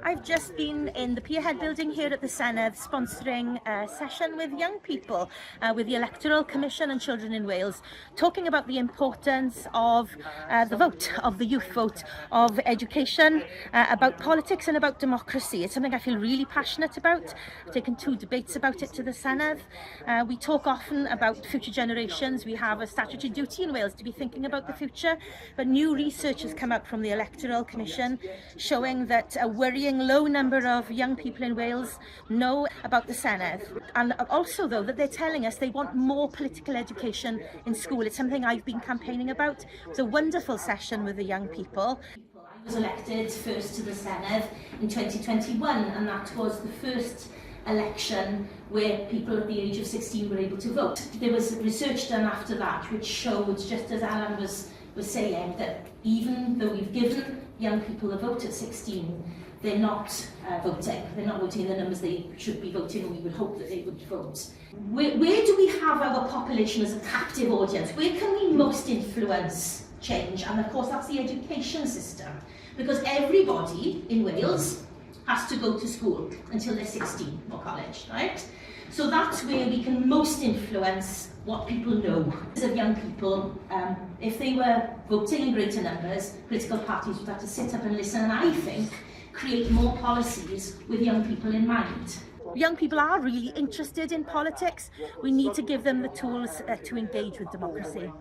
I've just been in the Pierhead building here at the Senedd sponsoring a session with young people, with the Electoral Commission and Children in Wales, talking about the importance of the vote, of the youth vote, of education, about politics and about democracy. It's something I feel really passionate about. I've taken 2 debates about it to the Senedd. We talk often about future generations. We have a statutory duty in Wales to be thinking about the future, but new research has come out from the Electoral Commission showing that a worrying low number of young people in Wales know about the Senedd, and also though that they're telling us they want more political education in school. It's something I've been campaigning about. It was a wonderful session with the young people. I was elected first to the Senedd in 2021, and that was the first election where people at the age of 16 were able to vote. There was research done after that which showed, just as Alan was saying, that even though we've given young people a vote at 16, they're not voting. They're not voting in the numbers they should be voting, or we would hope that they would vote. Where do we have our population as a captive audience? Where can we most influence change? And of course that's the education system, because everybody in Wales has to go to school until they're 16 or college, right? So that's where we can most influence what people know. As of young people, if they were voting in greater numbers, political parties would have to sit up and listen, and I think create more policies with young people in mind. Young people are really interested in politics. We need to give them the tools to engage with democracy.